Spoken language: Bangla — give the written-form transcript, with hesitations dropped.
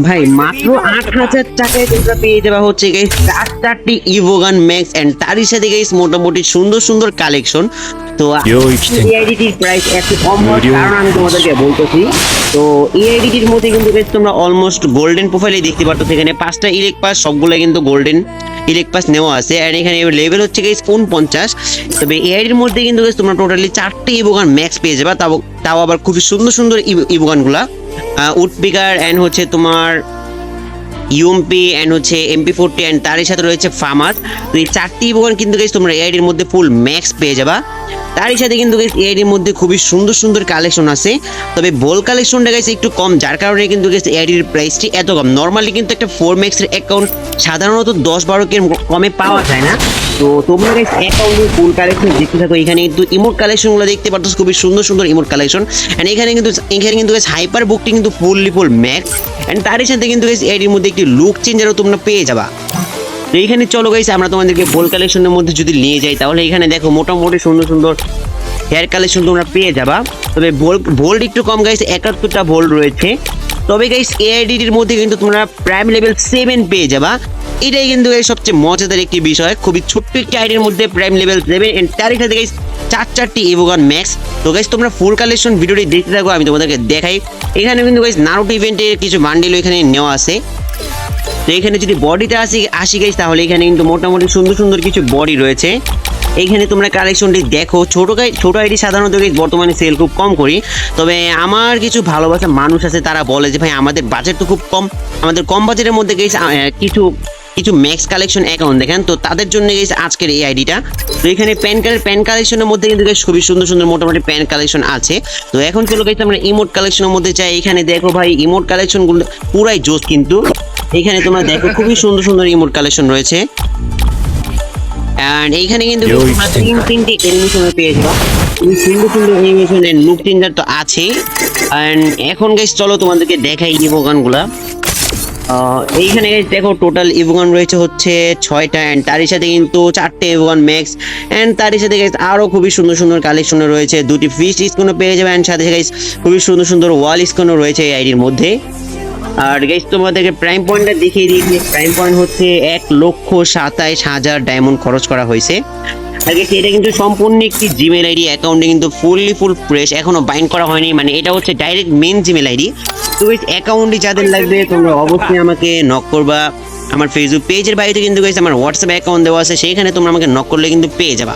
ভাই মাত্র 8,000 টাকায় তোমরা পেয়ে যাবে হচ্ছে গাইস 4টি ইভোগান ম্যাক্স এন্ড তারই সাথে গাইস মোটামুটি সুন্দর সুন্দর কালেকশন। তো এআইডিটির প্রাইস এত কম হওয়ার কারণ আমি তোমাদেরকে বলতেছি। তো এআইডিটির মধ্যে কিন্তু গাইস তোমরা অলমোস্ট গোল্ডেন প্রোফাইলে দেখতে পাচ্ছ, সেখানে 5টা ইলেক পাস সবগুলো কিন্তু গোল্ডেন ইলেক পাস নেওয়া আছে এন্ড এখানে লেভেল হচ্ছে গাইস 49। তবে এআইডির মধ্যে কিন্তু গাইস তোমরা টোটালি 4টি ইভোগান ম্যাক্স পেয়ে যাবে, তাও আবার খুবই সুন্দর সুন্দর ইভোগানগুলা, উডপিকার এন্ড হচ্ছে তোমার ইউএমপি এন্ড হচ্ছে MP40 এন্ড তারই সাথে রয়েছে ফার্মার। তো এই 4টি ইভোগান কিন্তু গাইস তোমরা এআইডির মধ্যে ফুল ম্যাক্স পেয়ে যাবা। তারই সাথে কিন্তু গাইস এআইডির মধ্যে খুবই সুন্দর সুন্দর কালেকশন আছে, তবে বল কালেকশনটা গাইস একটু কম, যার কারণে কিন্তু গাইস এআইডির প্রাইসটি এত কম। নরমালি কিন্তু একটা 4 ম্যাক্সের অ্যাকাউন্ট সাধারণত 10-12 কে কমে পাওয়া যায় না। তো তোমরা গাইস অ্যাকাউন্টের ফুল কালেকশন দেখতে থাকো। এখানে কিন্তু ইমোট কালেকশনগুলো দেখতে পাচ্ছ, খুবই সুন্দর সুন্দর ইমোট কালেকশন এন্ড এখানে কিন্তু গাইস হাইপার বুকটি কিন্তু ফুল ম্যাক্স এন্ড তারই সাথে কিন্তু গাইস এআইডির মধ্যে একটি লুক চেঞ্জারও তোমরা পেয়ে যাবা। তো এইখানে চলো গাইস আমরা তোমাদেরকে বল কালেকশনের মধ্যে যদি নিয়ে যাই, তাহলে এখানে দেখো মোটামুটি সুন্দর সুন্দর হেয়ার কালেকশন তোমরা পেয়ে যাবা। তবে ভোল্ট একটু কম গাইস, 71টা ভোল্ট রয়েছে। তবে গাইস এআইডির মধ্যে কিন্তু তোমরা প্রাইম লেভেল 7 পেয়ে যাবা। এটাই কিন্তু গাইস সবচেয়ে মজাদার একটি বিষয়, খুবই ছোট্ট একটি আইডির মধ্যে প্রাইম লেভেল 7 এন্ড তার সাথে গাইস 4টি ইভোগান ম্যাক্স। তো গাইস তোমরা ফুল কালেকশন ভিডিওটি দেখতে থাকো, আমি তোমাদেরকে দেখাই। এখানে কিন্তু গাইস নারুটো ইভেন্টের কিছু বান্ডিল এখানে নেওয়া আছে। তো এখানে যদি বডিতে আসি গাইস, তাহলে এখানে কিন্তু মোটামুটি সুন্দর সুন্দর কিছু বডি রয়েছে। এইখানে তোমরা কালেকশনটি দেখো। ছোট আইডি সাধারণত বর্তমানে সেল খুব কম করি, তবে আমার কিছু ভালোবাসা মানুষ আছে, তারা বলে যে ভাই আমাদের বাজেট তো খুব কম, আমাদের কম বাজেটের মধ্যে গেছে কিছু ম্যাক্স কালেকশন অ্যাকাউন্ট দেখেন, তো তাদের জন্য গেছে আজকের এই আইডিটা। তো এখানে প্যান কালেকশনের মধ্যে কিন্তু খুবই সুন্দর সুন্দর মোটামুটি প্যান কালেকশন আছে। তো এখন চলো গাইস আমরা ইমোট কালেকশনের মধ্যে চাই। এখানে দেখো ভাই ইমোট কালেকশনগুলো পুরাই জোস, কিন্তু এখানে তোমরা দেখো খুবই সুন্দর সুন্দর ইমোট কালেকশন রয়েছে এন্ড এইখানে কিন্তু তোমরা তিনটি অ্যানিমেশন পেয়ে যাবে। এই সুন্দর সুন্দর অ্যানিমেশন এন্ড লুক চেঞ্জার তো আছে। এন্ড এখন গাইস চলো তোমাদেরকে দেখাই ইভোগানগুলা। এইখানে দেখো টোটাল ইভোগান রয়েছে হচ্ছে 6টা এন্ড তারই সাথে কিন্তু 4টে ইভোগান ম্যাক্স এন্ড তারই সাথে গাইস আরো খুবই সুন্দর সুন্দর কালেকশন রয়েছে। 2টি ফিস্ট স্কোনও পেয়ে যাবে এন্ড সাথে গাইস খুবই সুন্দর সুন্দর ওয়াল স্কোনও রয়েছে এই আইডির মধ্যে। আর গাইস তোমাদেরকে প্রাইম পয়েন্টটা দেখিয়ে দিয়েছি। প্রাইম পয়েন্ট হচ্ছে 1,27,000 ডায়মন্ড খরচ করা হয়েছে। আর গাইস এটা কিন্তু সম্পূর্ণ একটি জিমেল আইডি অ্যাকাউন্টে কিন্তু ফুল ফ্রেশ, এখনো বাইন্ড করা হয়নি, মানে এটা হচ্ছে ডাইরেক্ট মেন জিমেল আইডি। তো গাইস অ্যাকাউন্টটি যাদের লাগবে তোমরা অবশ্যই আমাকে নক করবা। আমার ফেসবুক পেজের বাইরে কিন্তু গাইস আমার হোয়াটসঅ্যাপ অ্যাকাউন্ট দেওয়া আছে, সেইখানে তোমরা আমাকে নক করলে কিন্তু পেয়ে যাবা।